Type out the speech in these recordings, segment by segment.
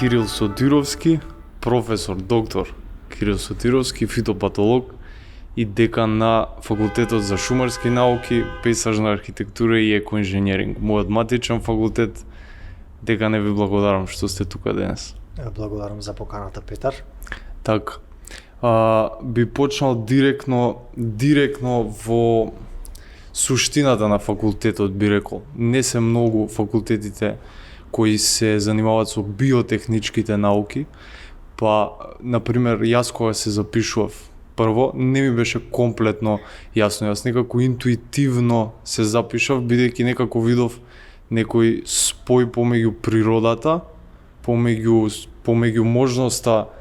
Кирил Сотировски, професор доктор Кирил Сотировски, фитопатолог и декан на Факултетот за шумарски науки, пейзажна архитектура и екоинженеринг. Мојот матичен факултет. Декане, ви благодарам што сте тука денес. Благодарам за поканата, Петар. Така. Би почнал директно во суштината на факултетот, би рекол. Не се многу факултетите кои се занимаваат со биотехничките науки, па, например, јас кога се запишував, прво, не ми беше комплетно јасно. Јас некако интуитивно се запишав, бидејќи некако видов некој спој помеѓу природата, помеѓу можноста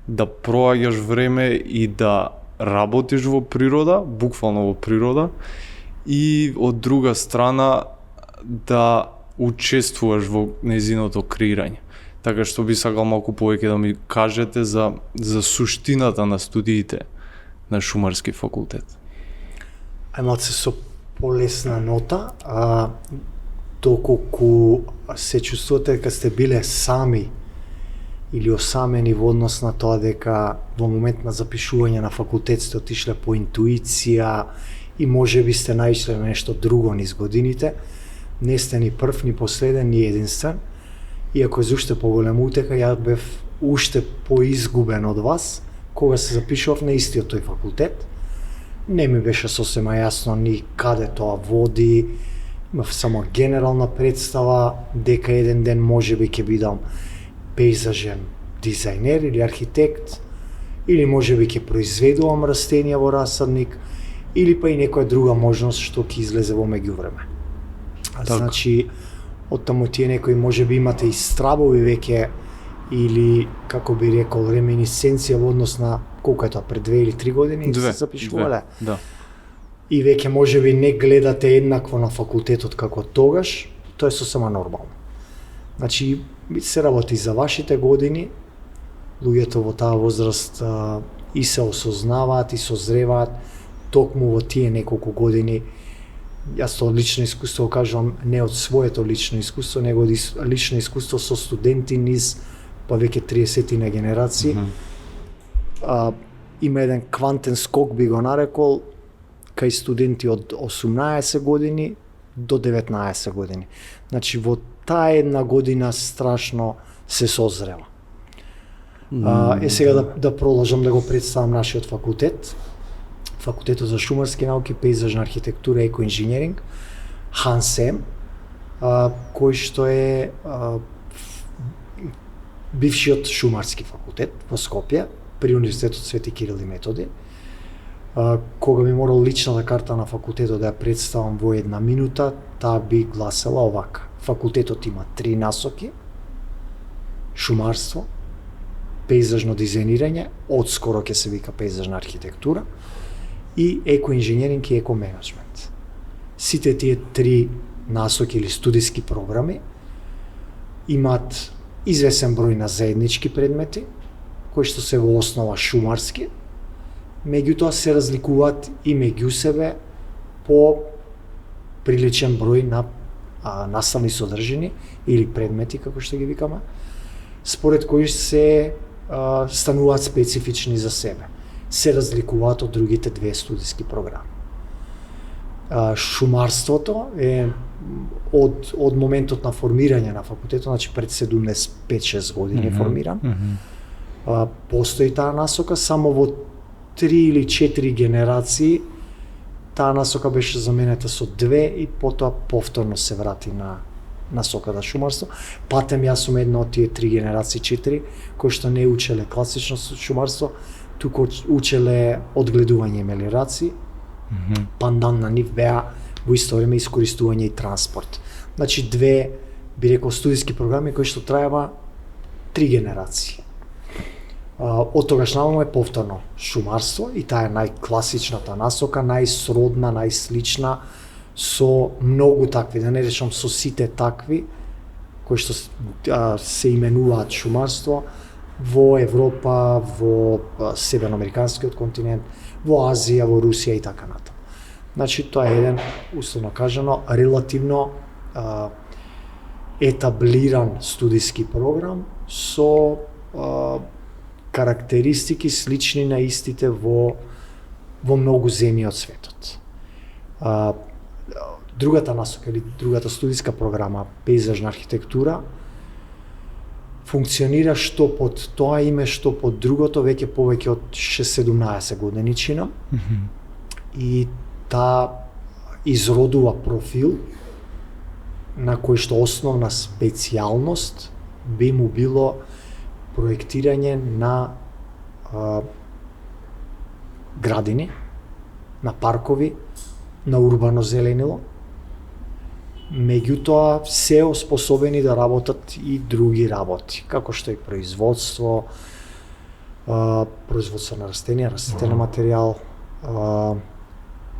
да проаѓаш време и да работиш во природа, буквално во природа, и од друга страна да учествуваш во нејзиното креирање. Така што би сакал малку повеќе да ми кажете за суштината на студиите на Шумарски факултет. Ајмо се со полесна нота, доколку се чувствувате дека сте биле сами или осамени во однос на тоа дека во момент на запишување на факултет сте отишле по интуиција и можеби сте наишле на нешто друго низ годините, не сте ни прв, ни последен, ни единствен. Иако е уште поголема утеха, ја бев уште поизгубен од вас, кога се запишував на истиот тој факултет. Не ми беше сосема јасно ни каде тоа води, имав само генерална представа дека еден ден можеби ќе бидам пейзажен дизајнер или архитект, или можеби ќе произведувам растенија во расадник, или па и некоја друга можност што ќе излезе во меѓувреме. Значи, од таму тие некои можеби имате и стравови веќе, или, како би рекол, реминисценција во однос на колку е тоа, пред 2 или 3 години се запишувале. Да. И веќе можеби не гледате еднакво на факултетот како тогаш, тоа е сосема нормално. Значи, се работи за вашите години, луѓето во таа возраст и се осознаваат и созреваат токму во тие неколку години. Јас тоа лично искуство кажувам не од своето лично искуство, него од лично искуство со студенти низ па веќе 30 на генерации. Има еден квантен скок, би го нарекол, кај студенти од 18 години до 19 години. Значи, во таа една година страшно се созрева. Сега да продолжам да го представам нашиот факултет. Факултетот за шумарски науки, пейзажна архитектура и екоинженеринг, ХАНСЕМ, кој што е бившиот шумарски факултет во Скопје, при Универзитетот Свети Кирил и Методи. Кога би морал личната карта на факултетот да ја представам во една минута, таа би гласела овака. Факултетот има 3 насоки: шумарство, пейзажно дизајнирање, одскоро ќе се вика пейзажна архитектура, и екоинженеринг и екоменеджмент. Сите тие 3 насоки или студиски програми имаат извесен број на заеднички предмети, кои што се во основа шумарски, меѓутоа се разликуваат и меѓу себе по приличен број на наставни содржини или предмети, како што ги викаме, според кои се стануваат специфични за себе. Се разликуваат од другите 2 студиски програми. Шумарството е од моментот на формирање на факултетот, значи пред 75-6 години формиран. Постои таа насока, само во 3 или 4 генерации таа насока беше заменета со 2 и потоа повторно се врати на насоката шумарство. Патем јас сум една од тие 3 генерации, 4, кои што не учеле класично шумарство, туку учеле одгледување и мелиорации. Пандан на нив беа во исто време искористување и транспорт. Значи 2, би рекол, студиски програми кои што траева 3 генерации. Од тогаш наваму е повторно шумарство и таа е најкласичната насока, најсродна, најслична со многу такви, да не речам со сите такви кои што се именуваат шумарство во Европа, во северноамериканскиот континент, во Азија, во Русија и така натаму. Значи тоа е еден, условно кажано, релативно етаблиран студиски програм со карактеристики слични на истите во многу земји од светот. Другата насока или другата студиска програма, пейзажна архитектура, функционира што под тоа име, што под другото, веќе повеќе од 6-17 годиничина. И таа изродува профил на кој што основна специјалност би му било проектирање на градини, на паркови, на урбано зеленило. Меѓутоа се оспособени да работат и други работи, како што е производство, производство на растенија, растителен материјал,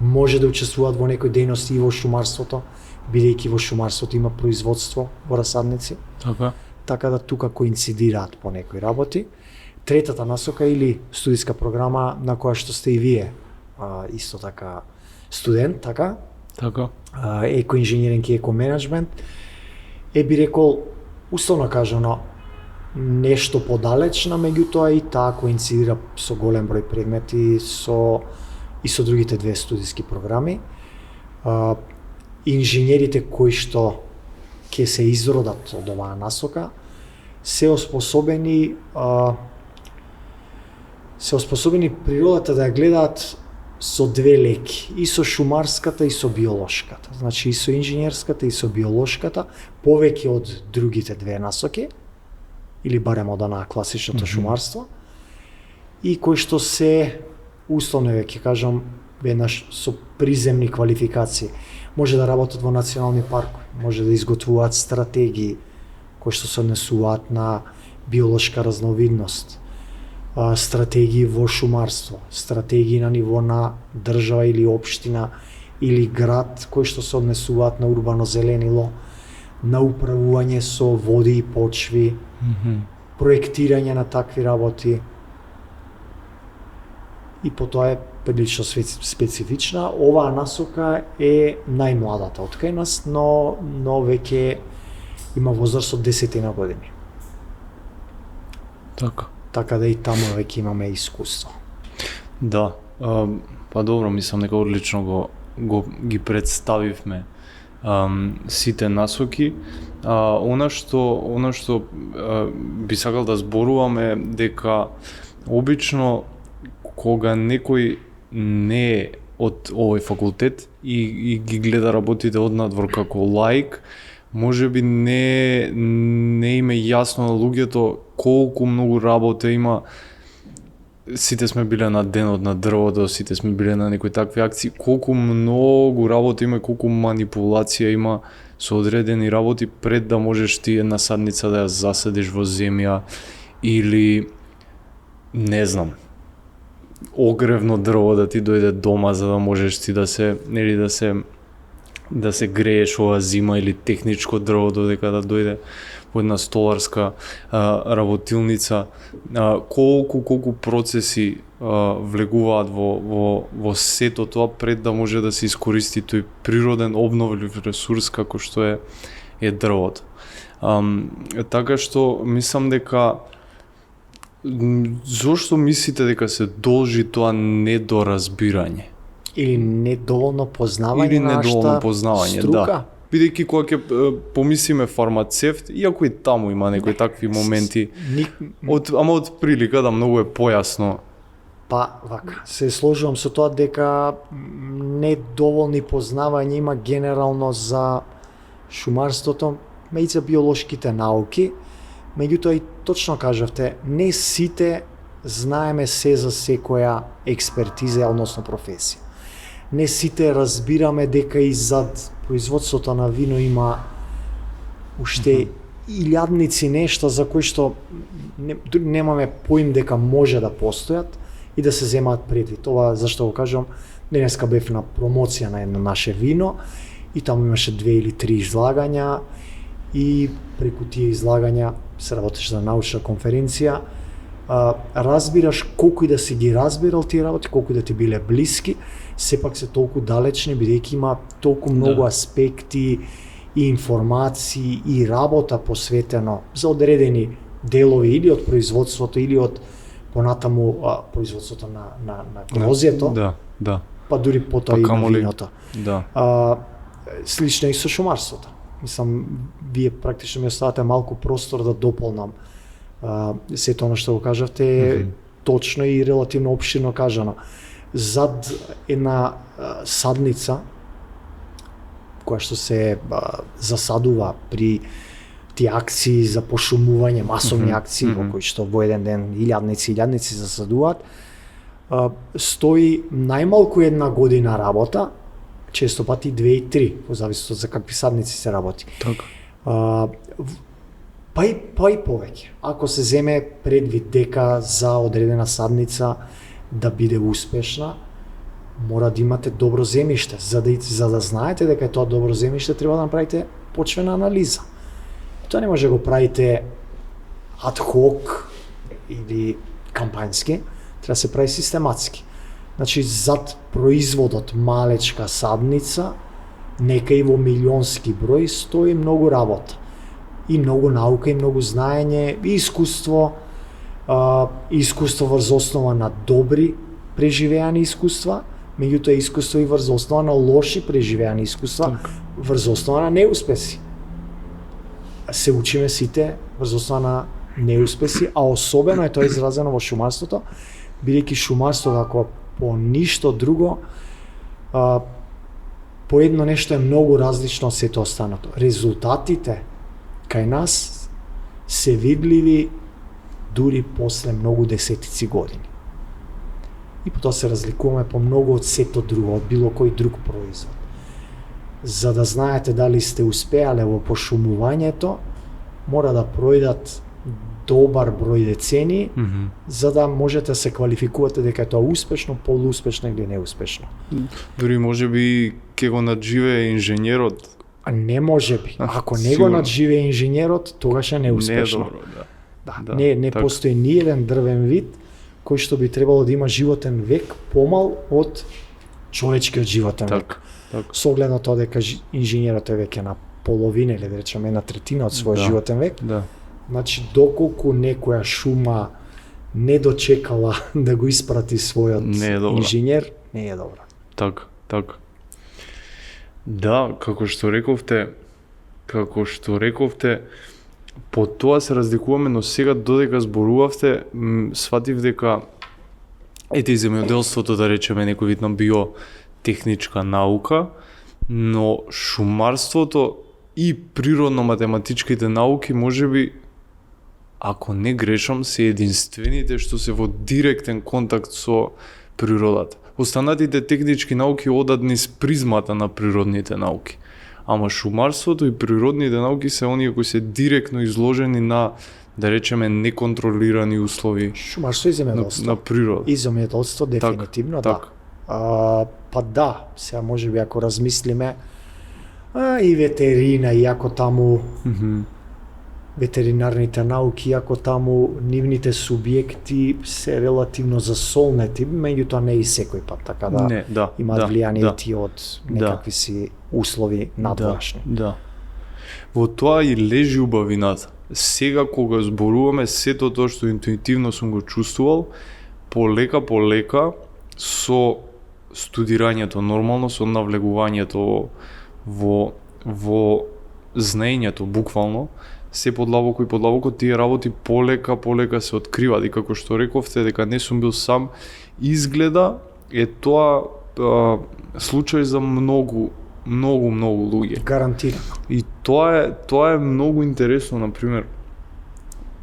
може да учествуваат во некои дејности и во шумарството, бидејќи во шумарството има производство во расадници. Така да тука коинцидираат по некои работи. Третата насока или студиска програма на која што сте и вие исто така студент, така? Така. Екоинженеринг и екоменеджмент, би рекол, условно кажано, нешто подалечна, меѓутоа и таа коинцидира со голем број предмети и со другите две студиски програми. Инженерите кои што ќе се изродат од оваа насока се оспособени природата да ја гледаат со две леки, и со шумарската и со биолошката. Значи и со инженерската и со биолошката, повеќе од другите две насоки, или барем од онаа класичното шумарство, и кои што се, условно ќе кажам, веднаш со приземни квалификации. Може да работат во национални паркови, може да изготвуваат стратегии кои што се однесуваат на биолошка разновидност, стратегии во шумарство, стратегии на ниво на држава или општина или град кои што се однесуваат на урбано зеленило, на управување со води и почви, проектирање на такви работи. И потоа е прилично специфична. Оваа насока е најмладата од кај нас, но веќе има возраст од 10 години. Така да и таму веќе имаме искуство. Да, па добро, мислам дека одлично ги представивме сите насоки. Она што би сакал да зборуваме дека обично кога некој не е од овој факултет и ги гледа работите однадвор како лаик, може би не им е јасно на луѓето колку многу работа има. Сите сме биле на денот на дрвото, сите сме биле на некои такви акции, колку многу работа има, колку манипулација има со одредени работи пред да можеш ти една садница да ја засадиш во земја или не знам, огревно дрво да ти дојде дома за да можеш ти да се грееш ова зима, или техничко дрво додека да дојде во една столарска работилница. Колку процеси влегуваат во сето тоа пред да може да се искористи тој природен обновлив ресурс како што е дрвото. Така што мислам дека зошто мислите дека се должи тоа недоразбирање? Или недоволно познавање на нашата струка? Да. Бидејќи кога ќе помислиме фармацевт, иако и таму има некои такви моменти, ама од прилика да многу е појасно. Па, вака, се сложувам со тоа дека недоволни познавања има генерално за шумарството, и за биолошките науки, меѓутоа и точно кажавте, не сите знаеме се за секоја експертиза, односно професија. Не сите разбираме дека и зад производството на вино има уште илјадници нешта за кои што немаме поим дека може да постојат и да се земаат предвид. Ова зашто го кажам, денеска бев на промоција на едно наше вино и таму имаше 2 или 3 излагања и преку тие излагања се работеше за научна конференција. Разбираш колку и да си ги разбирал тие работи, колку и да ти биле блиски, сепак се толку далечни, бидејќи има толку многу аспекти и информации и работа посветено за одредени делови или од производството или од понатаму производството на грозјето, Да. па дури потоа Па и на камоли- виното. Да. Слично и со шумарството. Мислам, вие практично ми оставате малку простор да дополнам. Сето оно што го кажавте е точно и релативно опширно кажано. Зад една садница која што се засадува при тие акции за пошумување, масовни акции во кои што во еден ден илјадници засадуваат, стои најмалку една година работа, често пати 2 и 3, во зависност за какви садници се работи. Така. Па и повеќе. Ако се земе предвид дека за одредена садница да биде успешна, мора да имате добро земјиште. За да знаете дека е тоа добро земјиште, треба да направите почвена анализа. Тоа не може да го правите ад хок или кампањски, треба да се прави систематски. Значи, зад производот малечка садница, нека и во милионски број, стои многу работа. И многу наука, и многу знаење, и искуство врз основа на добри преживеани искуства, меѓутоа искуство и врз основа на лоши преживеани искуства, врз основа на неуспеси. Се учиме сите врз основа на неуспеси, а особено е тоа изразено во шумарството, бидејќи шумарството, ако по ништо друго, по едно нешто е многу различно од сето останато. Резултатите кај нас се видливи дури после многу десетици години. И потоа се разликуваме по многу од сето друго, од било кој друг производ. За да знаете дали сте успеале во пошумувањето, мора да пројдат добар број децени, за да можете да се квалификувате дека е тоа успешно, полуспешно или неуспешно. Дури можеби ќе го надживее инженерот. А не можеби. Ако не го Сигурно. надживее инженерот, тогаш е неуспешно. Не е добро, да. Не така. постои ни еден дрвен вид кој што би требало да има животен век помал од човечкиот животен век. Така. Со оглед на тоа дека инженерот е веќе на половина или да речеме една третина од својот животен век, Да. значи доколку некоја шума не дочекала да го испрати својот Не е добра. инженер, не е добра. Така. Да, како што рековте, по тоа се разликуваме, но сега додека зборувавте, сватив дека ете и земјоделството, да речеме, некој вид на биотехничка наука, но шумарството и природно-математичките науки можеби, ако не грешам, се единствените што се во директен контакт со природата. Останатите технички науки одат низ призмата на природните науки. Ама шумарството и природните науки се оние кои се директно изложени на, да речеме, неконтролирани услови Шумарство и земјоделство. на природа. И земјоделство дефинитивно да. Па да, сега можеби ако размислиме, и ветерина, иако таму ветеринарните науки, иако таму нивните субјекти се релативно засолнети, меѓутоа не и секој пат, така да, Не, да, имаат да, влијание да. и тие од некакви си услови надворешни. Да. Во тоа и лежи убавината. Сега кога зборуваме сето тоа што интуитивно сум го чувствувал, полека со студирањето, нормално со навлегувањето во знаењето буквално, се подлабоко и подлабоко тие работи полека се откриваат и како што рековте дека не сум бил сам, изгледа е тоа случај за многу луѓе. Гарантирано. И тоа е многу интересно, на пример,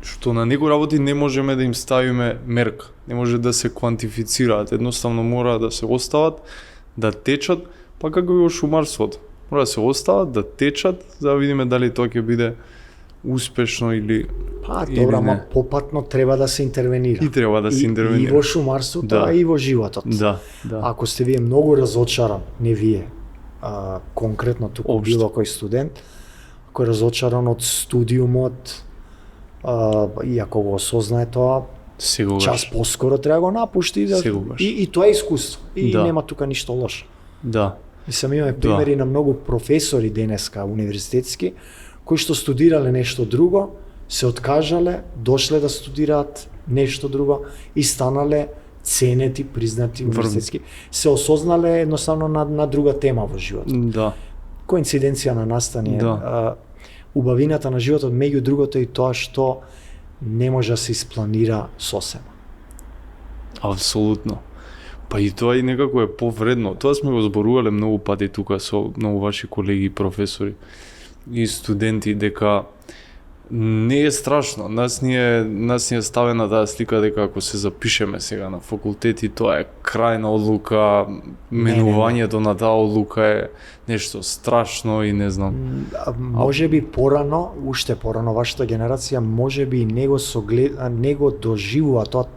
што на некои работи не можеме да им ставиме мерка, не може да се квантифицираат, едноставно мора да се остават, да течат, па како и во шумарството. Мора да се остават, да течат, за да видиме дали тоа ќе биде успешно или или Добра, не. ма попатно треба да се интервенира. И треба да се интервенира. И во шумарството, Да. а и во животот. Да. Ако сте вие многу разочаран, не вие, конкретно туку Општо. било кој студент, ако е разочаран од студиумот, и ако го осознае тоа, Сегогаш. час поскоро треба да го напушти Сегогаш. и тоа е искуство. И Да. нема тука ништо лошо. Да. Мислам, имаме примери на многу професори денеска универзитетски, кои што студирале нешто друго се откажале, дошле да студираат нешто друго и станале ценети, признати университетски. Се осознале едноставно на друга тема во животот. Да. Коинциденција на настани. Да. Убавината на животот, меѓу другото и тоа што не може да се испланира сосема. Апсолутно. Па и тоа и некако е повредно. Тоа сме го зборувале многу пати тука со многу ваши колеги, професори и студенти, дека не е страшно. Нас ни е ставена таа слика дека ако се запишеме сега на факултети, тоа е крајна одлука, менувањето на таа одлука е нешто страшно и не знам. Може би порано, уште порано, вашата генерација може би не го доживува тоа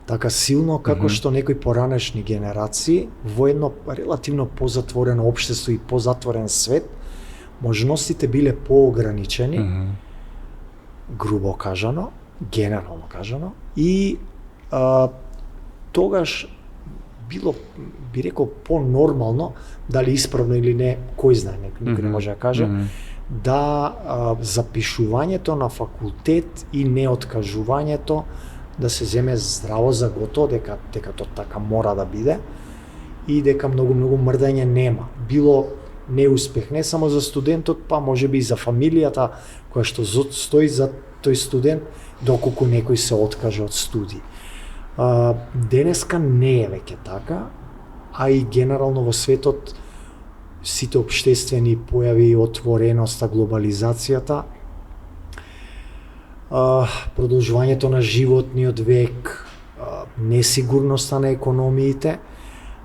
така силно како што некои поранешни генерации во едно релативно позатворено општество и позатворен свет можностите биле поограничени, грубо кажано, генерално кажано, и тогаш било, би рекол, по-нормално, дали исправно или не, кој знае, никој не може да каже, да запишувањето на факултет и неоткажувањето да се земе здраво за готово, дека тоа така мора да биде и дека многу мрдање нема. Било неуспех не само за студентот, па може би и за фамилијата која што стои за тој студент, доколку некој се откаже од студии. Денеска не е веќе така, а и генерално во светот сите општествени појави, отвореноста, глобализацијата, продолжувањето на животниот век, несигурноста на економиите,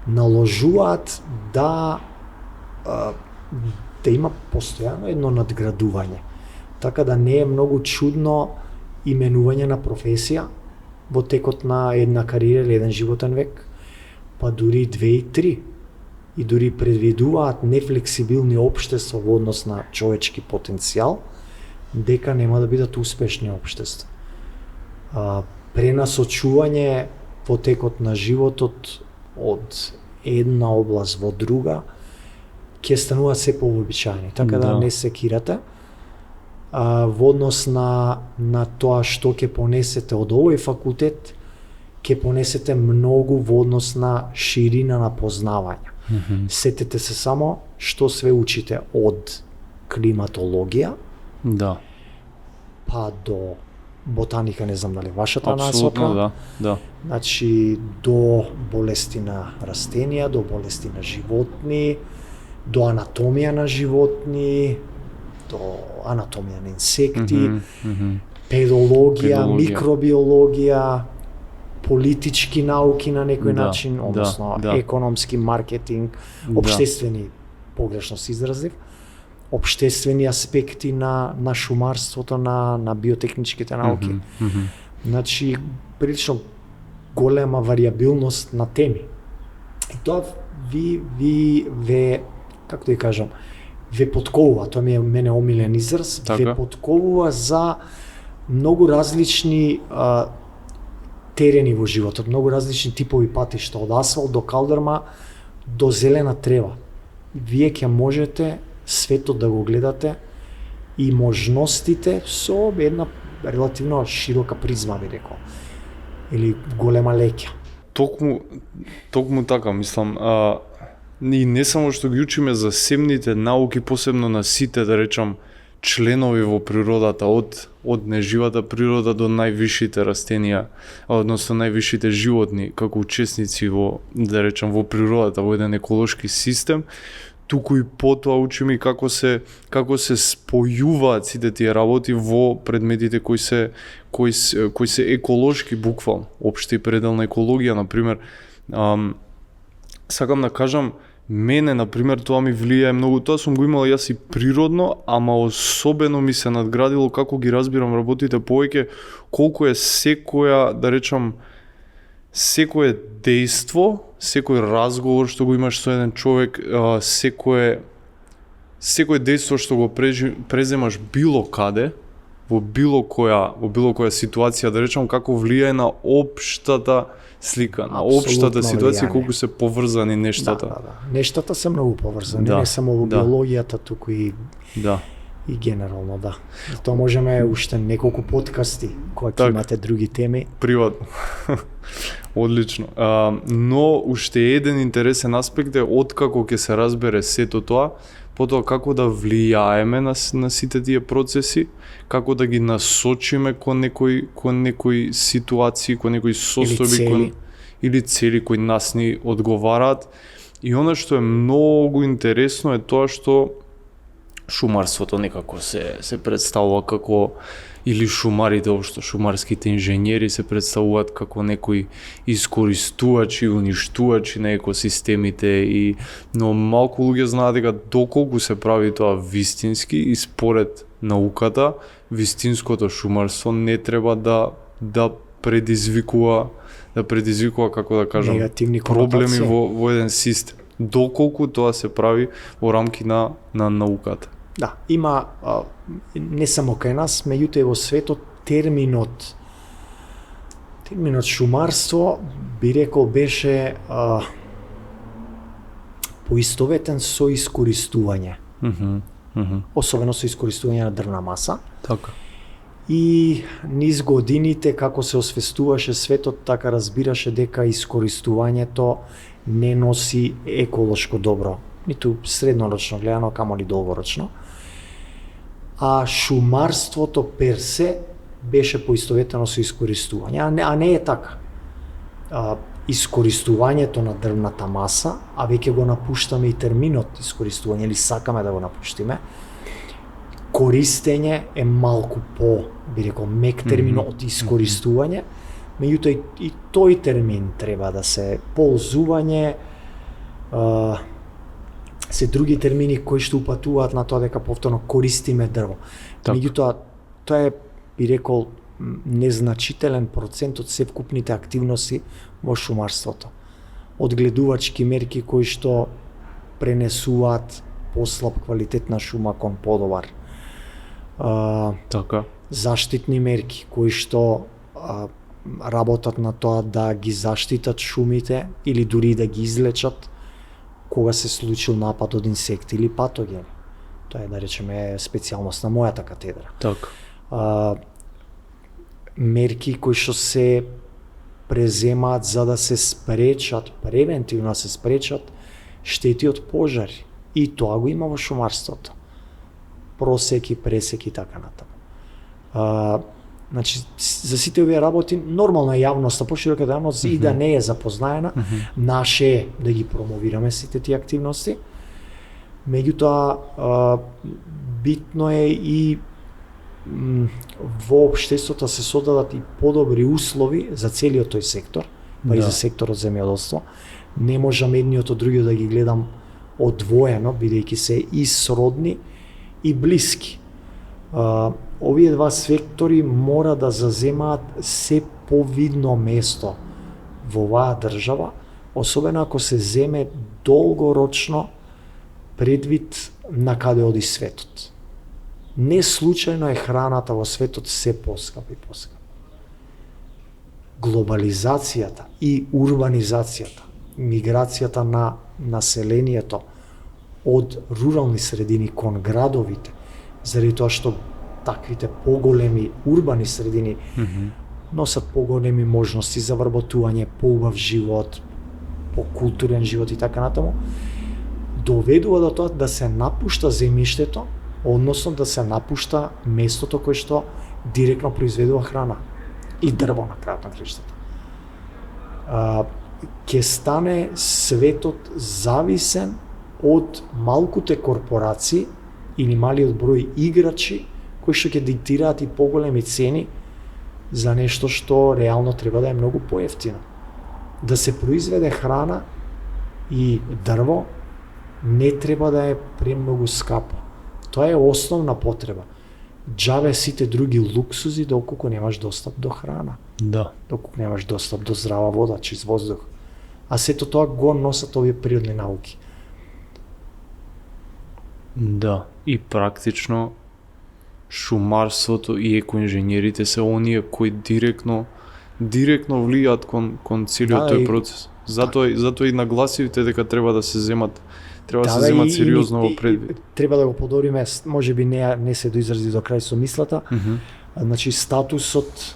наложуваат да има постојано едно надградување. Така да не е многу чудно именување на професија во текот на една кариера или еден животен век, па дури 2 и 3. И дури предвидуваат нефлексибилни општества во однос на човечки потенцијал, дека нема да бидат успешни општества. Пренасочување во текот на животот од една област во друга ќе станува се повообичаени. Така да не се кирате во однос на тоа што ќе понесете од овој факултет, ќе понесете многу во однос на ширина на познавање. Сетете се само што све учите од климатологија, па до ботаника, не знам дали вашата насока. Апсолутно, да. Значи, до болести на растенија, до болести на животни, до анатомија на животни, до анатомија на инсекти, педологија, микробиологија, политички науки на некој начин, односно економски, маркетинг, општествени, погрешно се изразив, општествени аспекти на шумарството, на биотехничките науки. Значи, прилично голема варијабилност на теми. И тоа ве како да ја кажам, ве подковува, тоа ми е мене омилен израз, ве подковува за многу различни терени во животот, многу различни типови патишта, од асфалт до калдерма, до зелена трева. Вие ќе можете светот да го гледате и можностите со една релативно широка призма, би рекол, или голема леќа. Токму така, мислам, и не само што ги учиме за семните науки, посебно на сите, да речам, членови во природата, од неживата природа до највишите растенија, односно највишите животни, како учесници во, да речам, во природата, во еден еколошки систем, туку и потоа учиме како се спојуваат сите тие работи во предметите кои се еколошки буквално, општа и пределна екологија, например. Сакам да кажам, мене, например, тоа ми влијае многу, тоа сум го имал јас и природно, ама особено ми се надградило како ги разбирам работите повеќе, колку е секоја, да речам, секое дејство, секој разговор што го имаш со еден човек, секое дејство што го преземаш било каде, во било која ситуација, да речам, како влијае на општата слика, на општата ситуација, колку се поврзани нештата. Нештата се многу поврзани, не само во биологијата, туку и И генерално, да. И тоа можеме уште неколку подкасти, кои Так. имате други теми. Приватно. Одлично. Но уште еден интересен аспект е откако ќе се разбере сето тоа, потоа како да влијаеме на сите тие процеси, како да ги насочиме кон некои ситуации, кон некои состојби, или цели кои нас ни одговараат. И она што е многу интересно е тоа што шумарството некако се представува како, или шумарите општо, шумарските инженери се представуваат како некои искористувачи, уништувачи на екосистемите, но малку луѓе знаат дека доколку се прави тоа вистински и според науката, вистинското шумарство не треба да предизвикува како да кажам негативни проблеми конотации во еден систем, доколку тоа се прави во рамки на науката. Да, има не само кај нас, меѓутоа и во светот терминот шумарство би рекол беше поистоветен со искористување. Особено со искористување на дрвна маса. Така. И низ годините како се освестуваше светот, така разбираше дека искористувањето не носи еколошко добро, ниту среднорочно гледано, камоли долгорочно. А шумарството персе беше поистоветено со искористување, а не е така. Искористувањето на дрвната маса, а веќе го напуштаме и терминот искористување, или сакаме да го напуштиме, користење е малку по, би рекол, мек термин од искористување, меѓутоа и тој термин треба да се ползување, се други термини кои што упатуваат на тоа дека повторно користиме дрво. Так. Меѓутоа, тоа е, би рекол, незначителен процент од севкупните активности во шумарството. Одгледувачки мерки кои што пренесуваат послаб квалитет на шума кон подобар. Така. Заштитни мерки кои што работат на тоа да ги заштитат шумите или дури да ги излечат кога се случил напад од инсекти или патогени. Тоа е, да речеме, специјалност на мојата катедра. Така. Мерки кои што се преземаат за да се спречат, превентивно се спречат штети од пожари. И тоа го има во шумарството. Просеки, пресеки и така натаму. Значи, за сите овие работи, нормално е јавноста, пошироката јавност и да не е запознаена, наше е да ги промовираме сите тие активности. Меѓутоа, битно е и во општеството се создадат и подобри услови за целиот тој сектор, па и за секторот земјоделство. Не можам едниот од другиот да ги гледам одвоено, бидејќи се и сродни и блиски. Овие два сектори мора да заземаат се повидно место во оваа држава, особено ако се земе долгорочно предвид на каде оди светот. Не случајно е храната во светот се поскапа и поскапа. Глобализацијата и урбанизацијата, миграцијата на населението од рурални средини кон градовите, заради тоа што таквите поголеми урбани средини носат поголеми можности за вработување, поубав живот, покултурен живот и така натаму, доведува до тоа да се напушта земјиштето, односно да се напушта местото кое што директно произведува храна и дрво на крајот на краиштата. Ќе стане светот зависен од малкуте корпорации или малиот број играчи кои што ќе диктираат и поголеми цени за нешто што реално треба да е многу поевтино. Да се произведе храна и дрво не треба да е премногу скапо. Тоа е основна потреба. Џабе сите други луксузи доколку немаш достап до храна. Да. Доколку немаш достап до здрава вода, чист воздух. А сето тоа го носат овие природни науки. Да, и практично шумарството и екоинженерите се оние кои директно директно влијаат кон целиот Да, тој и- процес. Затоа и нагласивте дека треба да се земат Да, земат сериозно во предвид. Треба да го подобриме, можеби не се доизрази до крај со мислата. Значи статусот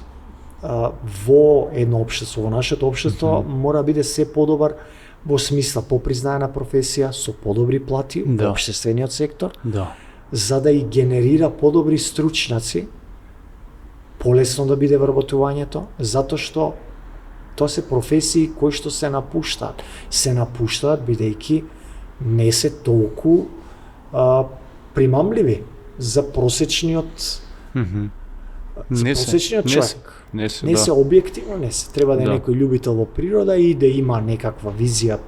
во едно општество, во нашето општество мора да биде се подобар во смисла попризнаена професија со подобри плати Да. во општествениот сектор, Да. за да и генерира подобри стручњаци, полесно да биде вработувањето, затоа што тоа се професии кои што се напуштаат. Се напуштаат бидејќи не се толку примамливи за просечниот просечниот човек. Не се, Не се објективно, не се. Треба да е Да. некој љубител во природа и да има некаква визија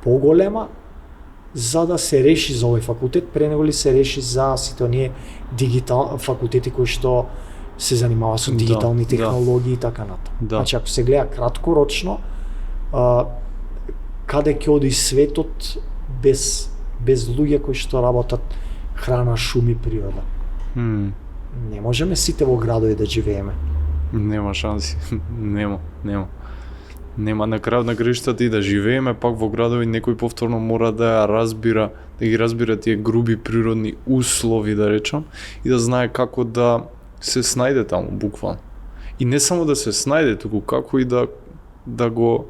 поголема за да се реши за овој факултет, пред него ли се реши за сите оние факултети кои што се занимава со Да, дигитални да. технологии и така натаму. Да. Значи, ако се гледа краткорочно, каде ќе оди светот без луѓе кои што работат храна, шуми, природа. Не можеме сите во градови да живееме. Нема шанси. Нема. Нема на крајот на краиштата и да живееме пак во градови, некој повторно мора да ја разбира, да ги разбира тие груби природни услови, да речам, и да знае како да се снајде таму буквално. И не само да се снајде, туку како и да го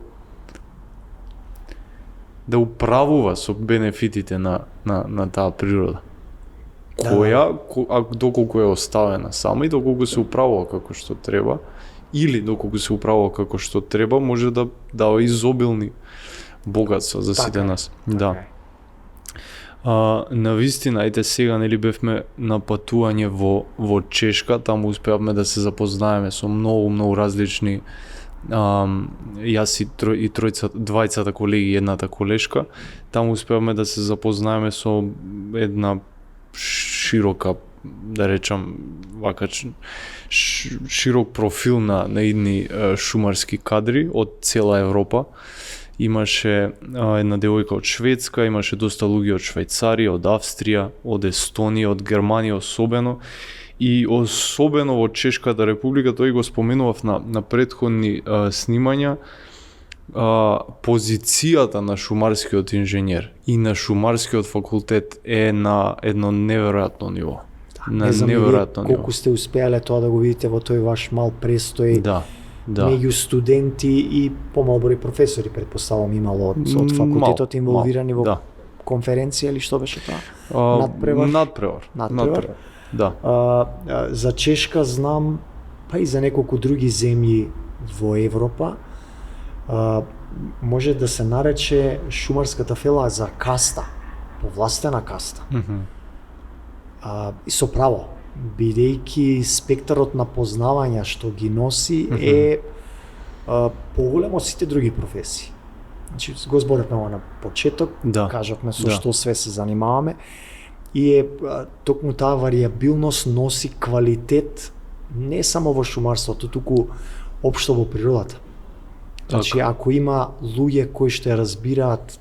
да управува со бенефитите на таа природа. Доколку е оставена сама и доколку се управува како што треба, или доколку се управува како што треба, може да дава изобилни богатства за сите нас. Да. На вистина, ајде сега нели бевме на патување во Чешка, таму успеавме да се запознаеме со многу различни јас и двајцата колеги и едната колешка, таму успеавме да се запознаеме со една широка, да речам, вака широк профил на идни шумарски кадри од цела Европа. Имаше една девојка од Шведска, имаше доста луѓе од Швајцарија, од Австрија, од Естонија, од Германија особено. И особено во Чешката република, тој го споменував на претходни снимања, позицијата на шумарскиот инженер и на шумарскиот факултет е на едно неверојатно ниво. Не знам колку сте успеале тоа да го видите во тој ваш мал престој меѓу студенти и помал број професори, предпоставам, имало од факултетот инволвирани во конференција или што беше тоа? Надпревар. Да. За Чешка знам, па и за неколку други земји во Европа, може да се нарече шумарската фела за каста, повластена каста. И со право, бидејќи спектарот на познавања што ги носи е поголем од сите други професии. Значи, го зборевме на почеток, кажавме со што све се занимаваме, и токму таа варијабилност носи квалитет не само во шумарството, туку општо во природата. Значи, ако има луѓе кои што ја разбираат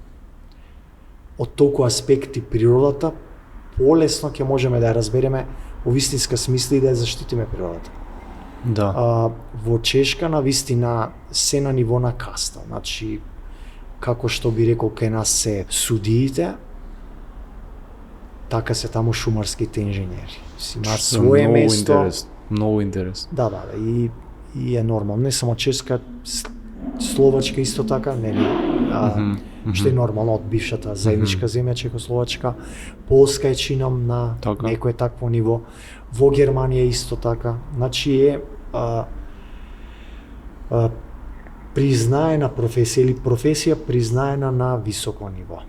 од толку аспекти природата, полесно ќе можеме да ја разбереме во вистинска смисла и да ја заштитиме природата. Да. Во Чешка на вистина се на ниво на каста. Значи, како што би рекол кај нас се судиите, така се таму шумарските инженери. Имаат свое место. Многу интерес. Да, и е нормално. Не само Чешка, Словачка исто така, нели? Што е нормално од бившата заедничка земја Чехословачка. Полска е чином на некое такво ниво. Во Германија исто така. Значи е признаена професија или професија признаена на високо ниво.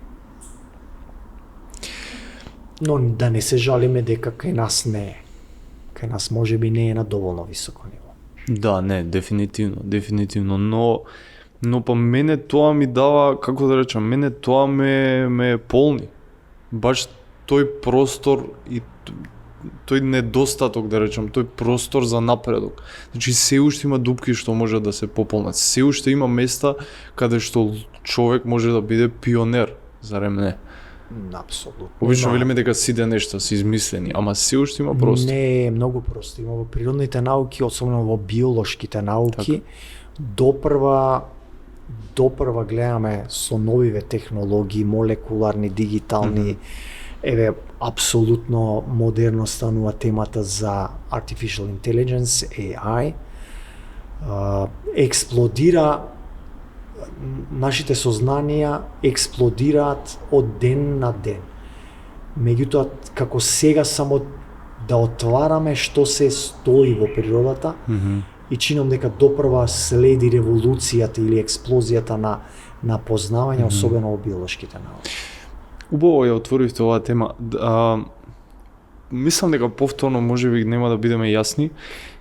Но да не се жалиме дека кај нас не е. Кај нас можеби не е на доволно високо ниво. Да, не, дефинитивно, но па мене тоа ми дава, како да речам, мене тоа ме полни. Баш тој простор и тој недостаток, да речам, тој простор за напредок. Значи, се уште има дупки што може да се пополнат. Се уште има места каде што човек може да биде пионер, зарем не? Апсолутно. Обично велиме дека сите нешта се измислени, ама се уште има простор. Не, многу простор. Има во природните науки, особено во биолошките науки, допрва гледаме со новиве технологии, молекуларни, дигитални, еве апсолутно модерно станува темата за artificial intelligence, AI. Експлодира, нашите сознанија експлодираат од ден на ден. Меѓутоа, како сега само да отвараме што се стои во природата, и чинам дека допрва следи револуцијата или експлозијата на познавање, особено во биолошките науки. Убаво ја отворивте оваа тема. Мислам дека повторно можеби нема да бидеме јасни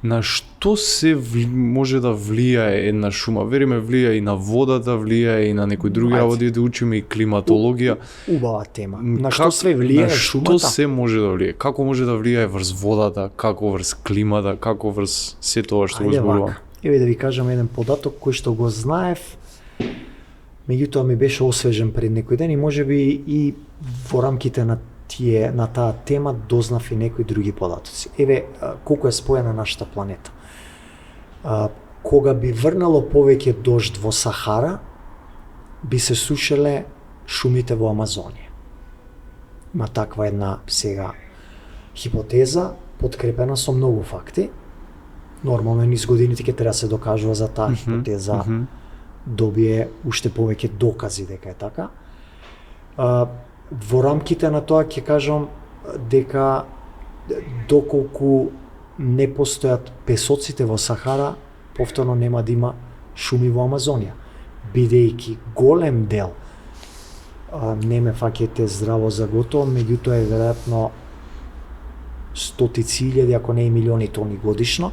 на што се може да влијае една шума. Вериме влијае и на водата, влијае и на некои други работи, да учиме и климатологија. Убава тема. На што све влијае шумата? На што се може да влијае? Како може да влијае врз водата, како врз климата, како врз се тоа што го зборувам? Еве да ви кажам еден податок кој што го знаев, меѓутоа ми беше освежен пред некој ден и можеби и во рамките на таа тема дознав и некои други податоци. Еве колку е споена нашата планета. Кога би врнало повеќе дожд во Сахара, би се сушеле шумите во Амазонија. Има таква една сега хипотеза, подкрепена со многу факти. Нормално низ годините ќе треба се докажува за таа хипотеза, добие уште повеќе докази дека е така. Во рамките на тоа ќе кажам дека доколку не постојат песоците во Сахара, повторно нема да има шуми во Амазонија, бидејќи голем дел, не ме фаќате здраво за готово, меѓутоа е веројатно стотици илјади, ако не и милиони тони годишно,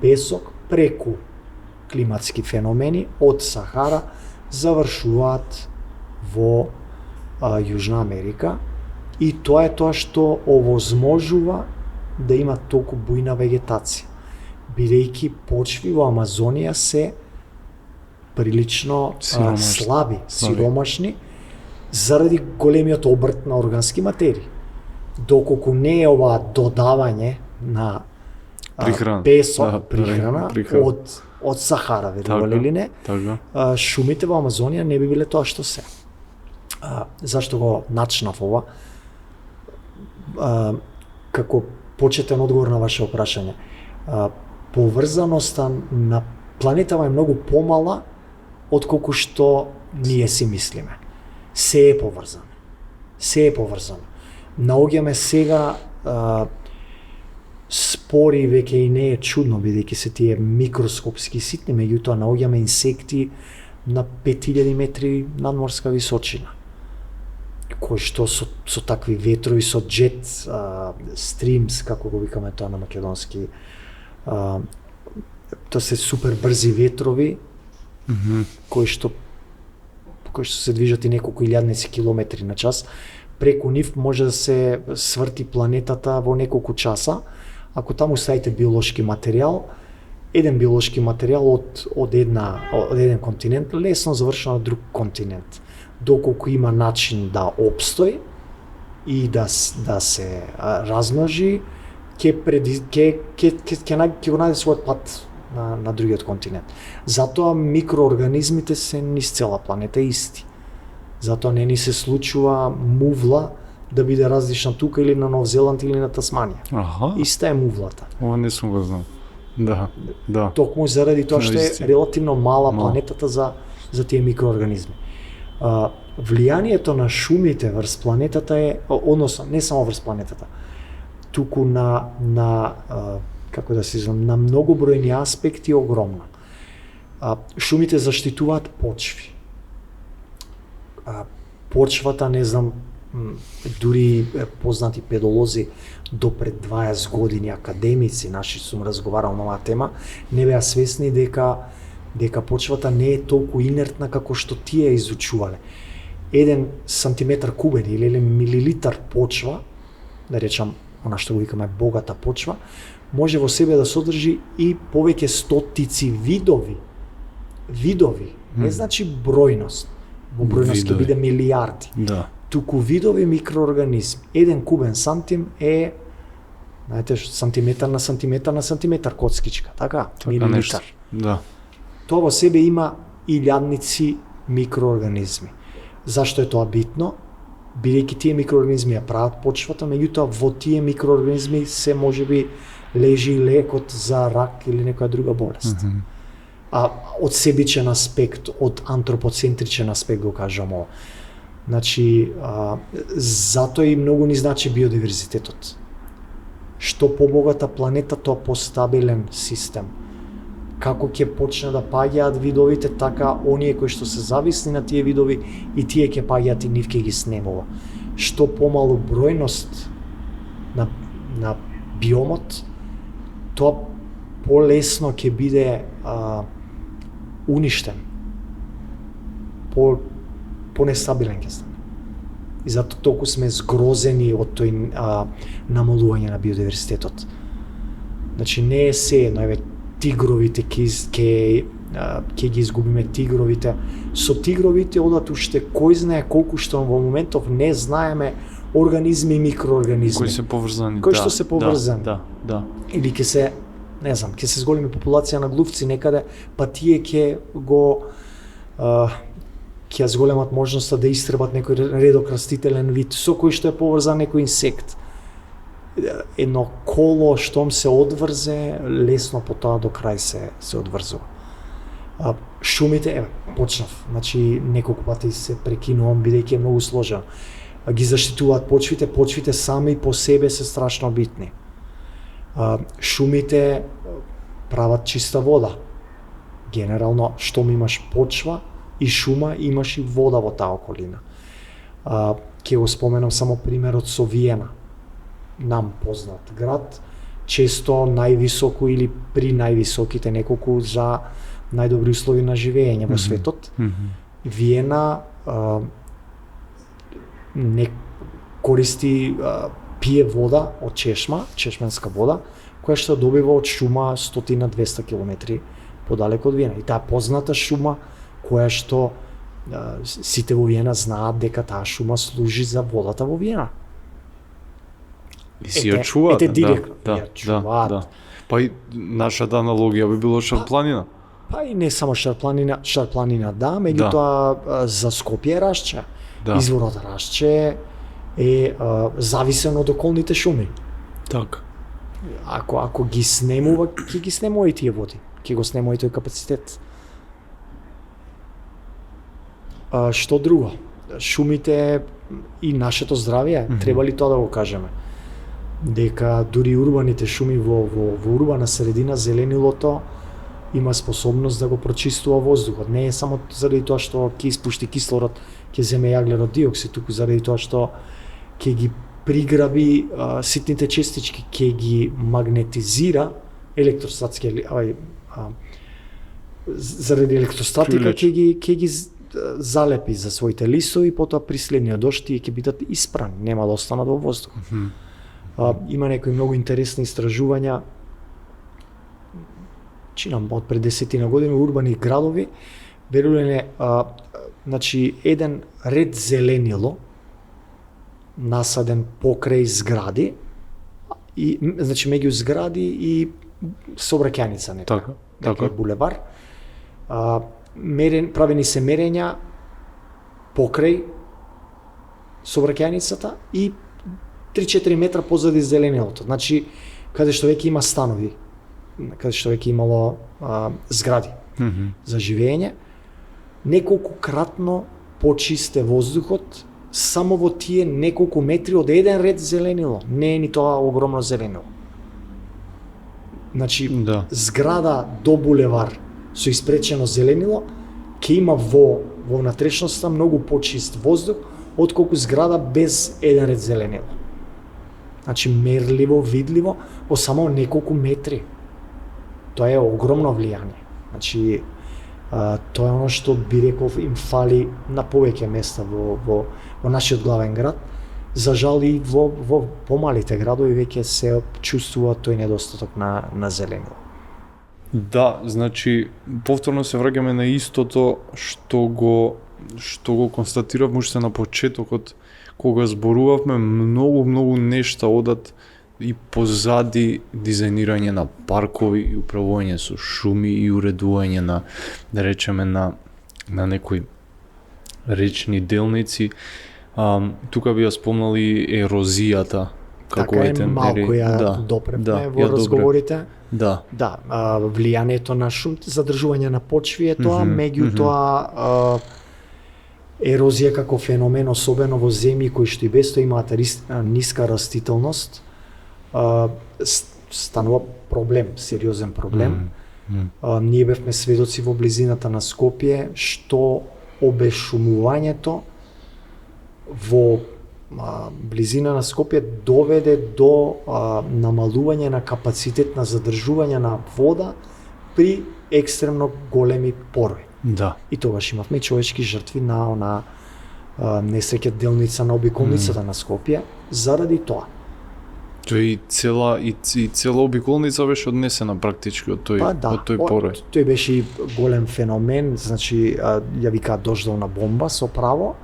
песок преку климатски феномени од Сахара завршуваат во Јужна Америка, и тоа е тоа што овозможува да има толку бујна вегетација, бидејќи почви во Амазонија се прилично слаби, сиромашни, заради големиот обрт на органски материи. Доколку не е ова додавање на песок, прихрана од Сахара, верувале или не, шумите во Амазонија не би биле тоа што се. Зашто го начнав ова? Како почетен одговор на ваше прашање. Поврзаноста на планетава е многу помала отколку што ние си мислиме. Се е поврзано. Се е поврзано. Наоѓаме сега спори, веќе и не е чудно, бидејќи се тие микроскопски ситни, меѓутоа наоѓаме инсекти на 5000 метри надморска височина, кои што со такви ветрови, со джет стримс, како го викаме тоа на македонски, тоа се супер брзи ветрови, кои што се движат и неколку илјадници километри на час. Преку нив може да се сврти планетата во неколку часа, ако таму ставите биолошки материјал, еден биолошки материјал од еден континент лесно завршува на друг континент. Доколку има начин да опстои и да се размножи, ќе го најде својот пат на другиот континент. Затоа микроорганизмите се низ цела планета исти. Затоа не ни се случува мувла да биде различна тука или на Нов Зеланд или на Тасманија. Иста е мувлата. Ова не сум го знал. Да. Токму заради тоа што е релативно мала планетата за тие микроорганизми. Влијанието на шумите врз планетата е, односно не само врз планетата, туку на како да се изразам, на многобројни аспекти огромно. Шумите заштитуваат почви. Почвата, не знам, дури познати педолози до пред 20 години, академици наши, сум разговарал на оваа тема, не беа свесни дека почвата не е толку инертна како што тие изучувале. 1 сантиметар кубен или милилитар почва, да речам, она што го викаме богата почва, може во себе да содржи и повеќе стотици видови, не значи бројност, во бројност ќе биде милиарди, туку видови микроорганизми. 1 кубен сантим е, знаете, сантиметар на сантиметар на сантиметар коцкичка, така? Милилитар. Тоа во себе има илјадници микроорганизми. Зашто е тоа битно? Бидејќи тие микроорганизми ја прават почвата, меѓутоа во тие микроорганизми се можеби лежи лекот за рак или некоја друга болест. А од себичен аспект, од антропоцентричен аспект го кажам ова. Значи, затоа и многу ни значи биодиверзитетот. Што побогата планета, тоа постабилен систем. Како ќе почне да паѓаат видовите, така оние кои што се зависни на тие видови и тие ќе паѓаат и нив ќе ги снемува. Што помалу бројност на биомот, тоа полесно ќе биде уништен. Понестабилен ќе стане. И затоа толку сме згрозени од тој намалување на биодиверзитетот. Значи не е се едно, еве тигровите ќе ги изгубиме тигровите. Со тигровите одат уште кој знае колку што во моментов не знаеме организми и микроорганизми. Кои се поврзани. Кои што се поврзани. Да. Или ќе се, не знам, ќе се зголеми популација на глувци некаде, па тие ќе го ќе зголемат можноста да истребат некој редок растителен вид со кој што е поврзан некој инсект. Едно коло штом се одврзе, лесно по тоа до крај се одврзува. Шумите, еве, почнав, значи неколку пати се прекинувам бидејќи е многу сложено. Ги заштитуваат почвите сами по себе се страшно битни. Шумите прават чиста вода. Генерално, штом имаш почва и шума, имаш и вода во таа околина. Ќе го споменам само примерот со Виена. Нам познат град, често највисоко или при највисоките неколку за најдобри услови на живење во светот. Виена не користи, пие вода од чешменска вода, која што добива од шума 100-200 километри подалеку од Виена. И таа позната шума која што сите во Виена знаат дека таа шума служи за водата во Виена. И си ја чуваат. Директно. Да. Па и нашата аналогија би било Шарпланина. Па и не само Шарпланина, да, меѓутоа за Скопје Рашче. Да. Изворот Рашче е зависен од околните шуми. Така. Ако ги снемува, ќе ги снемува и тие води. Ќе го снемува и тој капацитет. Што друго? Шумите и нашето здравје, треба ли тоа да го кажеме? Дека дури урбаните шуми во урбана средина, зеленилото има способност да го прочистува воздухот. Не е само заради тоа што ќе испушти кислород, ќе земе јаглерод диоксид, туку заради тоа што ќе ги приграби ситните честички, ќе ги магнетизира електростатски, заради електростатика ќе ги залепи за своите листови, потоа при следниот дожд тие ќе бидат испрани, нема да останат во воздухот. Има некои многу интересни истражувања, чинам од пред 10 години урбани градови, верувале значи еден ред зеленило насаден покрај згради и значи меѓу згради и сообраќајница нека. Така е булевар. Правени се мерења покрај сообраќајницата и 3-4 метра позади зеленилото. Значи каде што веќе има станови, каде што веќе имало згради за живење, неколку кратно почисте воздухот само во тие неколку метри од еден ред зеленило. Не е ни тоа огромно зеленило. Значи, зграда до булевар со испречено зеленило ќе има во внатрешноста многу почист воздух отколку зграда без еден ред зеленило. Значи, мерливо, видливо, во само неколку метри. Тоа е огромно влијание. Значи, тоа е оно што би реков им фали на повеќе места во нашиот главен град. За жал и во помалите градови веќе се чувствува тој недостаток на зеленило. Да, значи повторно се враќаме на истото што го констатиравме уште на почетокот кога зборувавме, многу нешта одат и позади дизајнирање на паркови и управување со шуми и уредување на, да речеме, на некои речни делници. Тука би ја спомнал и ерозијата. Така е, малку ја допревме во разговорите. Да. Да, влијанието на шум, задржување на почви е тоа, меѓутоа ерозија како феномен, особено во земји кои што и без тоа имаат ниска растителност, станува проблем, сериозен проблем. Ние бевме сведоци во близината на Скопје што обешумувањето во близина на Скопје доведе до намалување на капацитет на задржување на вода при екстремно големи порови. Да. И тогаш имавме и човечки жртви на несреќа делница на обиколницата на Скопје заради тоа. Тој цела обиколница беше однесена практички од тој порој. Тој беше и голем феномен, значи ја викаат дождовна бомба со право.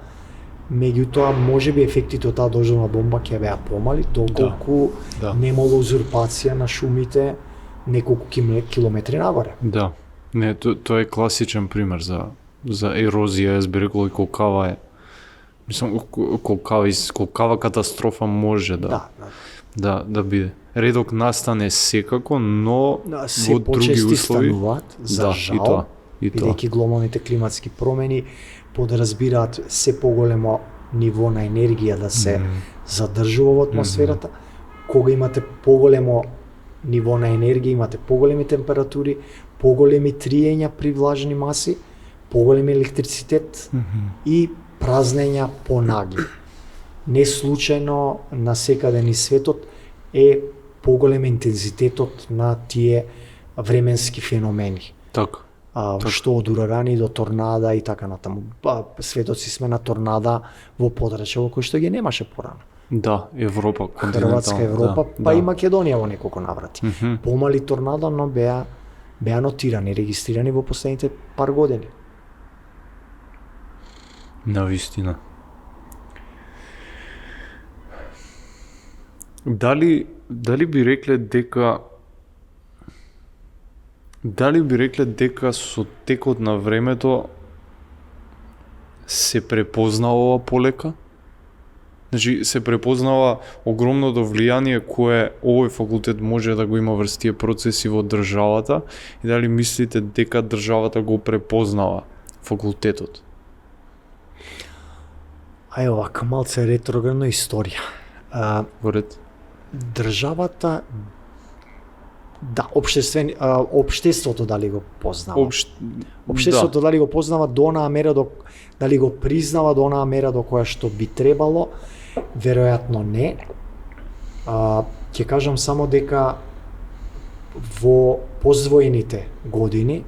Меѓутоа можеби ефектите од таа дождовна бомба ќе беа помали доколку немало узурпација на шумите неколку километри нагоре. Да. Не, тоа е класичен пример за ерозија, јас би рекол и колкава е. Мислам, колкава катастрофа може да биде. Редок настане секако, но во други услови стануваат, за жал, бидејќи глобалните климатски промени подразбираат се поголемо ниво на енергија да се задржува во атмосферата. Кога имате поголемо ниво на енергија, имате поголеми температури, поголеми триења при влажни маси, поголем електрицитет и празнења понаги. Не случајно насекаде низ светот е поголем интензитетот на тие временски феномени. Така. Што од урагани до торнада и така натаму. Сведоци сме на торнада во подрачја во кој што ги немаше порано. Да, Европа, Хрватска, Европа, и Македонија во неколку наврати. Помали торнадо, но беа нотирани, регистрирани во последните пар години. Навистина. Дали би рекле дека со текот на времето се препознава ова полека? Значи, се препознава огромното влијание кое овој факултет може да го има врз тие процеси во државата и дали мислите дека државата го препознава факултетот? Ај овака малце ретроградна историја. Воред. Државата, да, општеството дали го познава. Општеството дали го познава до онаа мера дали го признава до онаа мера до која што би требало, веројатно не. Ќе кажам само дека во позвоените години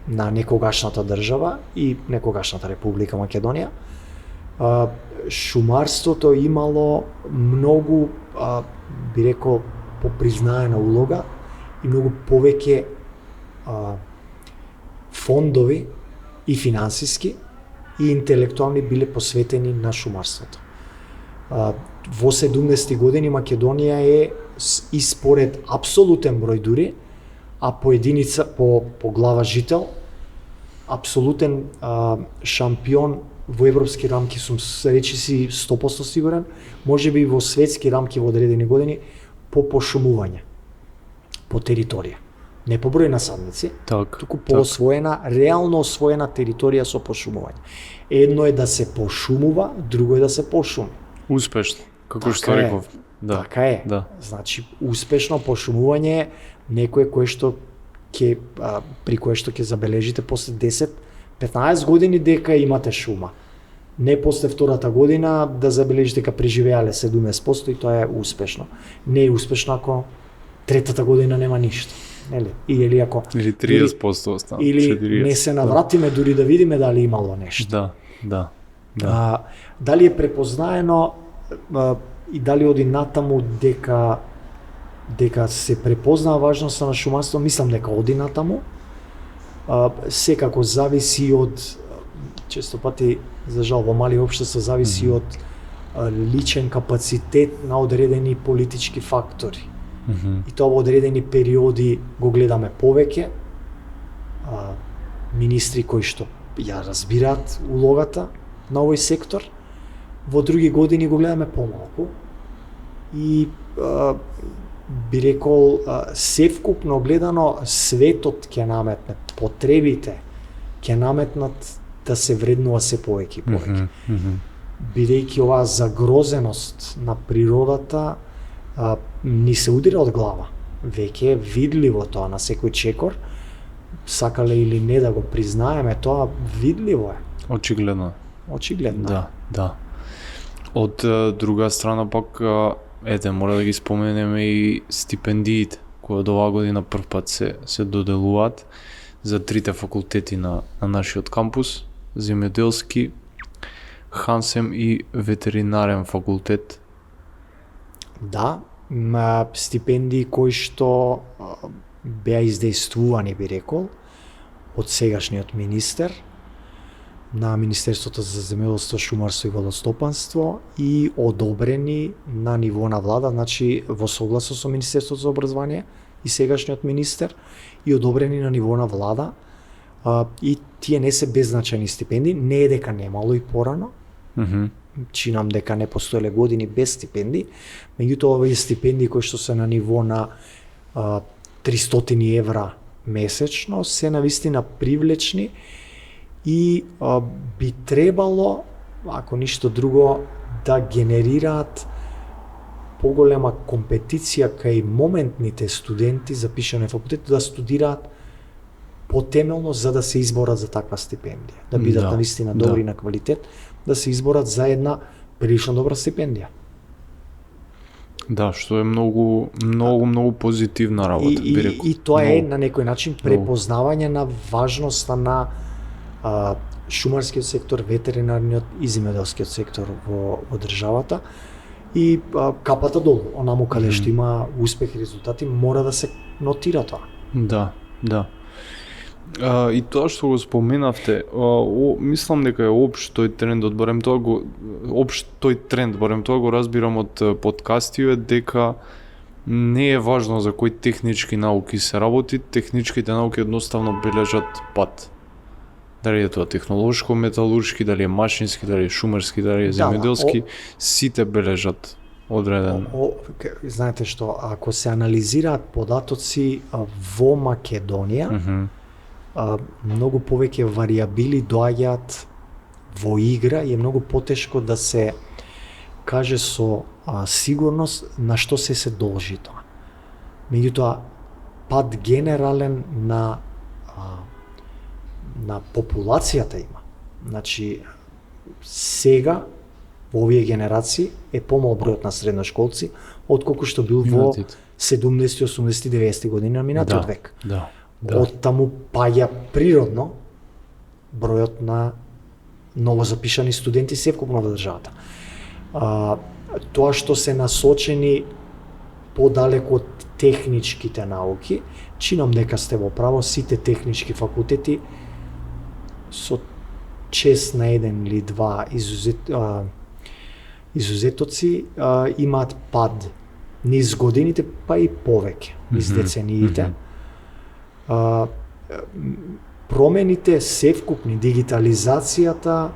на некогашната држава и некогашната Република Македонија, шумарството имало многу, би рекол, попризнаена улога и многу повеќе фондови и финансиски и интелектуални биле посветени на шумарството. Во 70-ти години Македонија е и според апсолутен број дури, а по единица по глава жител апсолутен шампион во европски рамки, сум речиси 100% сигурен, можеби и во светски рамки во одредени години по пошумување, по територија. Не по број насадници, туку по освоена, реално освоена територија со пошумување. Едно е да се пошумува, друго е да се пошуми. Успешно, како што реков. Да. Така е. Да. Значи, успешно пошумување е некое кое што при кое што ќе забележите после 10-15 години дека имате шума. Не после втората година да забележите дека преживеале 70% и тоа е успешно. Не е успешно ако третата година нема ништо. Нели? Или ако 30% остана. Или не се навратиме дури да видиме дали имало нешто. Да. Дали е препознаено и дали оди натаму дека се препознава важноста на шумарство, мислам дека оди натаму. Секако зависи од, често пати за жал во мали општества зависи од личен капацитет на одредени политички фактори. Мгм. И тоа во одредени периоди го гледаме повеќе, министри кои што ја разбираат улогата на овој сектор, во други години го гледаме помалку. И би рекол севкупно гледано светот ќе наметне, потребите ќе наметнат да се вреднува се повеќе и повеќе. Мгм. Мгм. Бидејќи оваа загрозеност на природата ни се удира од глава. Веќе е видливо тоа на секој чекор, сакале или не да го признаеме, тоа видливо е, Очигледно. очигледно. Да, да. Од друга страна пак, ете, мора да ги споменеме и стипендиите, кои од оваа година првпат се доделуваат за трите факултети на нашиот кампус, земјоделски, Хансем и ветеринарен факултет. Да, стипендии кои што беа издействувани, би рекол, од сегашниот министер на Министерството за земјоделство, шумарство и водостопанство и одобрени на ниво на влада, значи во согласно со Министерството за образование и сегашниот министер, и одобрени на ниво на влада. И тие не се беззначајни стипендии, не е дека немало и порано, Мгм. чинам дека не постоеле години без стипендии, меѓутоа овие стипендии кои што се на ниво на 300 евра месечно се навистина привлечни и би требало, ако ништо друго, да генерираат поголема компетиција кај моментните студенти запишани на факултет да студираат потемелно за да се изборат за таква стипендија, да бидат Да, навистина добри да. на квалитет, да се изборат за една прилично добра стипендија. Да, што е многу позитивна работа, би рекол. И тоа е Многу. на некој начин препознавање на важноста на шумарскиот сектор, ветеринарниот и земјоделскиот сектор во државата. И капата долу, онаму каде што има успех и резултати, мора да се нотира тоа. Да, да. И тоа што го споменавте, мислам дека е општ тој тренд, барем тоа го разбирам од подкастиве, дека не е важно за кои технички науки се работи, техничките науки едноставно бележат пат. Дали е тоа технолошко, металуршки, дали е машински, дали е шумарски, дали е земјоделски, сите бележат одреден. Знаете што, ако се анализираат податоци во Македонија, многу повеќе варијабили доаѓаат во игра и е многу потешко да се каже со сигурност на што се должи тоа. Меѓутоа, пад генерален на популацијата има. Значи, сега во овие генерации е помал бројот на средношколци отколку што бил во 70, 80, 90 години на минатиот век. Да. Од таму паѓа природно бројот на новозапишани студенти севкупно во државата. Тоа што се насочени подалеку од техничките науки, чинам дека сте во право, сите технички факултети со чест на еден или два изузетоци имаат пад низ годините, па и повеќе, низ децениите. Промените севкупни, дигитализацијата,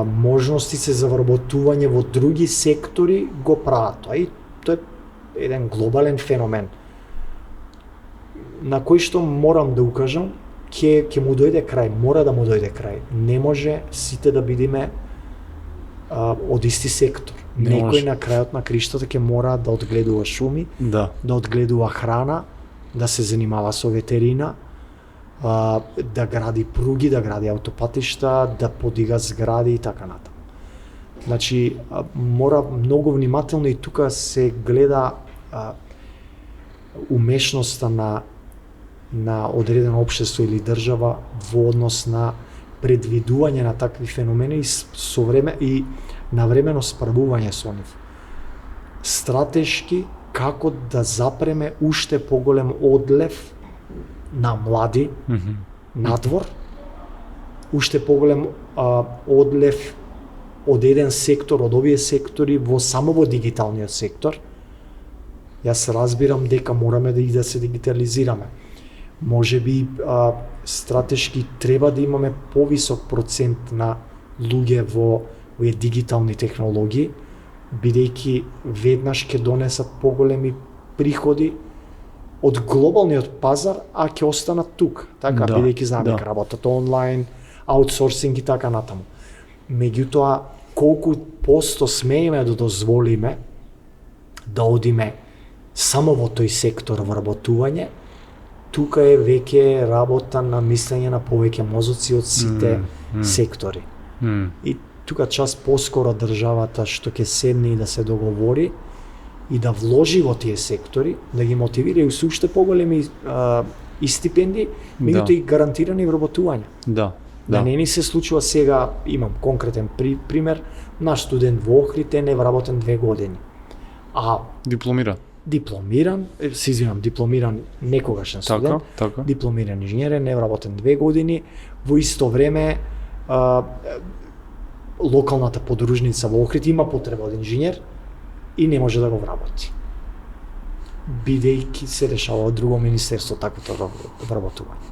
можностите за вработување во други сектори го прават тоа. И тоа е еден глобален феномен на кој што морам да укажам ќе му дојде крај, мора да му дојде крај. Не може сите да бидеме од исти сектор. Некој на крајот на криштата ќе мора да одгледува шуми, да одгледува храна, да се занимава со ветерина, да гради пруги, да гради аутопатишта, да подига згради и така натаму. Значи, мора многу внимателно и тука се гледа умешноста на одредено општество или држава во однос на предвидување на такви феномени и со време и навремено справување со нив. Стратешки како да запреме уште поголем одлев на млади надвор, уште поголем одлев од еден сектор, од овие сектори, само во дигиталниот сектор, јас разбирам дека мораме да се дигитализираме. Може би стратешки треба да имаме повисок процент на луѓе во овие дигитални технологии, бидејќи веднаш ќе донесат поголеми приходи од глобалниот пазар, а ќе останат тука, така, бидејќи знаеме дека работат онлайн, аутсорсинг и така натаму. Меѓутоа, колку посто смееме да дозволиме да одиме само во тој сектор вработување, тука е веќе работа на мислење на повеќе мозоци од сите сектори. И тука час поскоро државата што ќе седне и да се договори и да вложи во тие сектори, да ги мотивира и со уште поголеми и стипендии, меѓутоа и гарантирани вработување. Да не ни се случува сега, имам конкретен пример, наш студент во Охрид е невработен 2 години. Дипломиран, дипломиран некогашен студент, дипломиран инженер, невработен 2 години, во исто време локалната подружница во Охрид има потреба од инженер и не може да го вработи. Бидејќи се решава од друго министерство таквото вработување.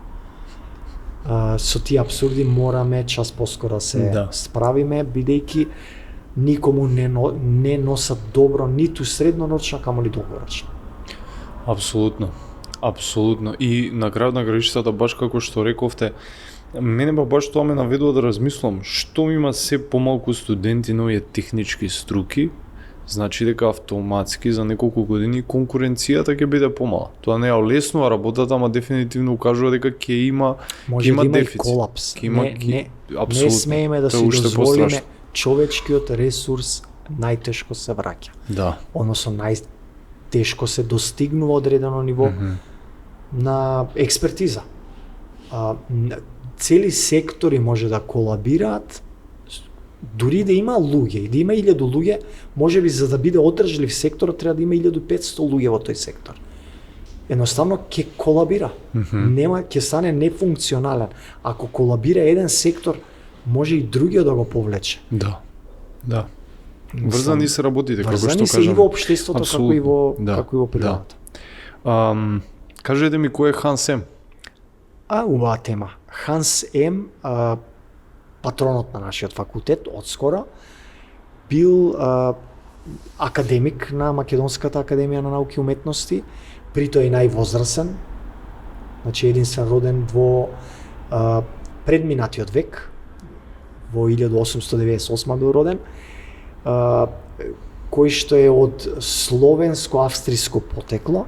Со тие апсурди мораме час поскоро се справиме, бидејќи никому не носат добро ниту среднорочно, камоли долгорочно. Апсолутно. И на крајот на краиштата, баш како што рековте, мене баш тоа ме наведува да размислам, што има се помалку студенти на овие технички струки, значи дека автоматски за неколку години конкуренцијата ќе биде помала. Тоа не е олеснува работата, ама дефинитивно укажува дека ќе има дефицит. Колапс. Не смееме да си дозволиме човечкиот ресурс најтешко се враќа. Односно најтешко се достигнува одредено ниво на експертиза. Цели сектори може да колабираат, дури да има луѓе, и да има 1000 луѓе, може би за да биде одржлив секторот треба да има 1500 луѓе во тој сектор. Едноставно ќе колабира. Ќе стане нефункционален. Ако колабира еден сектор, може и другиот да го повлече. Врзани се работите, како што кажам. Врзани се и во општеството, како и во природата. Кажете ми кој е Ханс Ем? Убава тема. Ханс Ем, патронот на нашиот факултет, одскоро, бил академик на Македонската академија на науки и уметности, притоа и највозрасен, значи единствен роден во предминатиот век, во 1898 бил роден, кој што е од словенско-австриско потекло,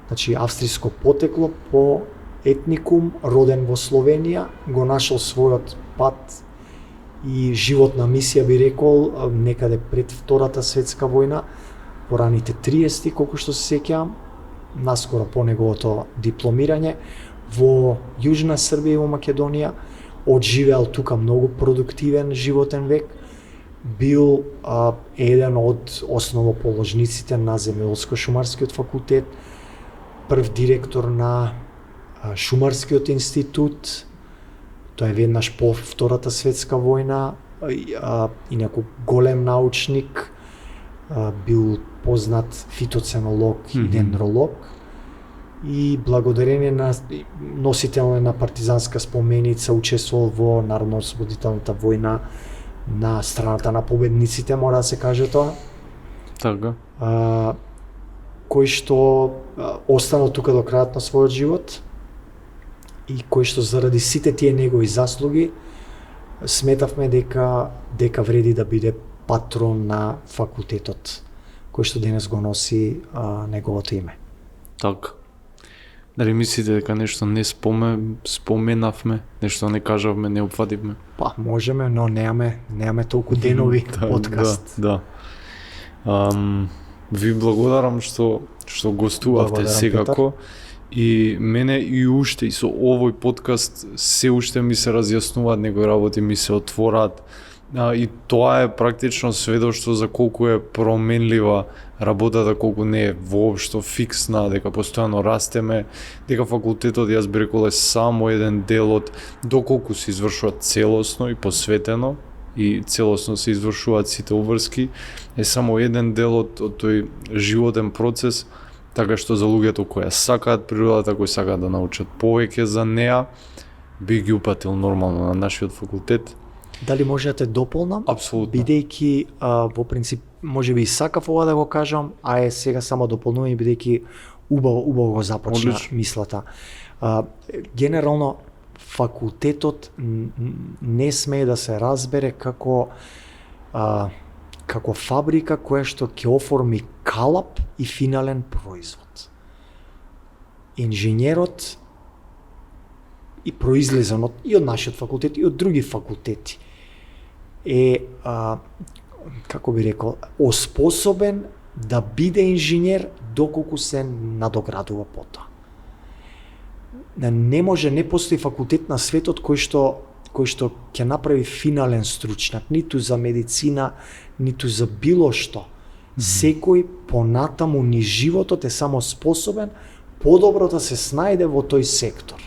значи австриско потекло по етникум, роден во Словенија, го нашол својот пат и животна мисија, би рекол, некаде пред Втората светска војна, по раните 30-ти, колку што се сеќавам, наскоро по неговото дипломирање, во Јужна Србија и во Македонија, одживеал тука многу продуктивен животен век, бил еден од основоположниците на Земјоделско-шумарскиот факултет, прв директор на Шумарскиот институт, тој е веднаш по Втората светска војна, инаку голем научник, бил познат фитоценолог и дендролог, и благодарение на носител на партизанска споменица, учествувал во Народно-ослободителната војна на страната на победниците, мора да се каже тоа. Така. Кој што останал тука до крајот на својот живот и кој што заради сите тие негови заслуги сметавме дека вреди да биде патрон на факултетот, кој што денес го носи неговото име. Така. Дали мислите дека нешто не споменавме, нешто не кажавме, не опфативме? Можеме, но немаме толку денови подкаст. Ви благодарам што гостувавте секако. И мене и уште и со овој подкаст се уште ми се разјаснуваат некои работи, ми се отвораат. И тоа е практично сведоштво за колку е променлива работата, колку не е воопшто фиксна, дека постојано растеме, дека факултетот, јас би рекол, е само еден дел од доколку се извршува целосно и посветено и целосно се извршуваат сите обврски, е само еден дел од тој животен процес, така што за луѓето кои сакаат природата, кои сакаат да научат повеќе за неа, би ги упатил нормално на нашиот факултет. Дали може да те дополнам? Апсолутно. Бидејќи во принцип може би и сакав ова да го кажам, а е сега само дополнување бидејќи убаво го започна Одлично. мислата. Генерално факултетот не смее да се разбере како фабрика која што ќе оформи калап и финален производ. Инженерот и произлезен и од нашиот факултет и од други факултети е како би рекол, оспособен да биде инженер доколку се надоградува потоа. Не постои факултет на светот кој што ќе направи финален стручњак, ниту за медицина, ниту за било што. Секој понатаму низ животот е само способен подобро да се снајде во тој сектор.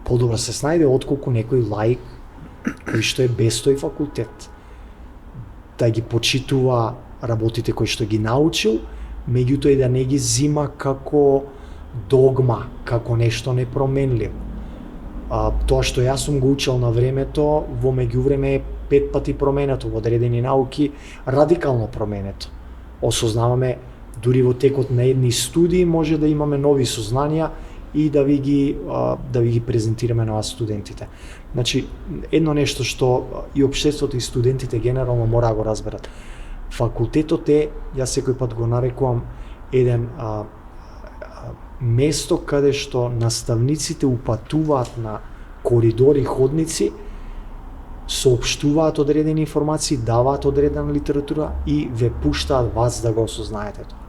Подобро се снајде отколку некој лаик кој што е без тој факултет. Да ги почитува работите кои што ги научил, меѓутоа и да не ги зима како догма, како нешто непроменливо. Тоа што јас сум го учел на времето, во меѓувреме е 5 пати променето, во одредени науки радикално променето. Осознаваме дури во текот на едни студии може да имаме нови сознанија и да ви ги презентираме на вас студентите. Значи, едно нешто што и општеството и студентите генерално мора да го разберат. Факултетот е, јас секој пат го нарекувам, еден место каде што наставниците упатуваат на коридори, ходници, соопштуваат одредени информации, даваат одредена литература и ве пуштаат вас да го осознаете тоа.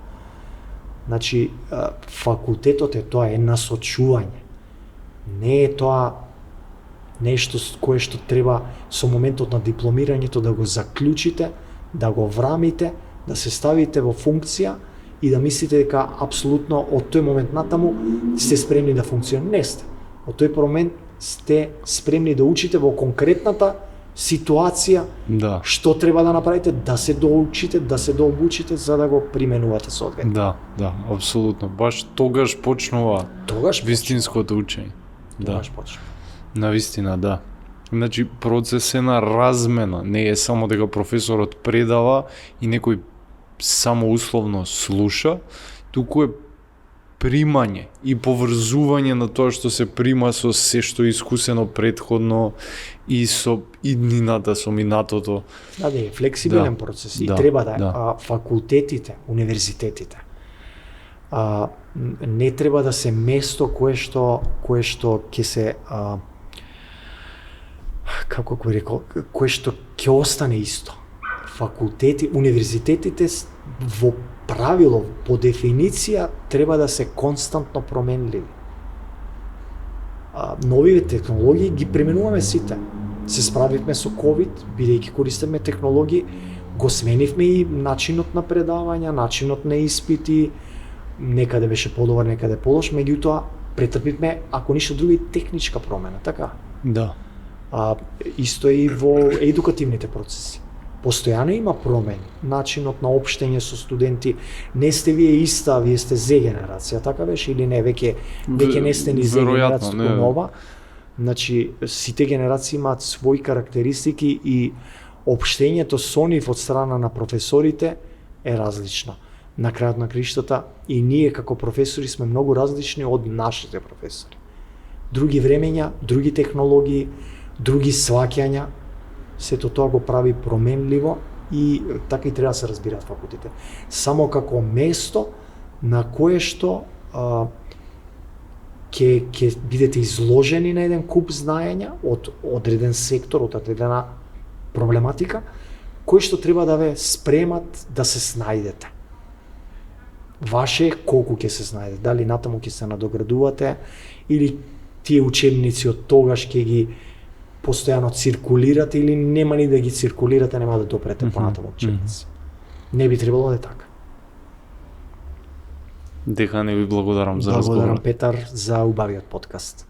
Значи, факултетот е тоа, е насочување. Не е тоа нешто кое што треба со моментот на дипломирањето да го заклучите, да го врамите, да се ставите во функција и да мислите дека апсолутно од тој момент натаму сте спремни да функционирате. Не сте. Од тој момент сте спремни да учите во конкретната ситуација, што треба да направите, да се доучите, да се дообучите за да го применувате соодветно. Да, апсолутно. Баш тогаш почнува вистинското учење. Тогаш почнува. Навистина, да. Значи, процес е на размена, не е само дека професорот предава и некој само условно слуша, туку е примање и поврзување на тоа што се прима со се што е искусено претходно и со иднината, со минатото. Да, е флексибилен процес и треба да е. Факултетите, универзитетите, не треба да се место кое што ќе се како би рекол, кое што ќе остане исто. Факултети, универзитетите во правило, по дефиниција, треба да се константно променливи. Новите технологии ги применуваме сите. Се справивме со COVID, бидејќи користиме технологии, го сменивме и начинот на предавање, начинот на испити, некаде беше подобар, некаде полош, меѓутоа претрпивме, ако ништо друго, и техничка промена, така? Да. Исто и во едукативните процеси. Постојано има промени. Начинот на општење со студенти, не сте вие иста, вие сте Z генерација, така беше или не, веќе не сте ни Z генерација нова. Значи, сите генерации имаат своји карактеристики и општењето со нив од страна на професорите е различно. На крајот на криштата и ние како професори сме многу различни од нашите професори. Други времења, други технологии, други сваќања, сето тоа го прави променливо и така и треба да се разбираат факултетите. Само како место на кое што ќе бидете изложени на еден куп знаења од одреден сектор, од одредена проблематика, кои што треба да ве спремат да се снајдете. Ваше колку ќе се снајдете, дали натаму ќе се надоградувате или тие учебници од тогаш ќе ги постојано циркулирате или нема ни да ги циркулирате, нема да допрете понатаму учебници. Не би требало да е така. Дека не ви благодарам за разговор. Благодарам, Петар, за убавиот подкаст.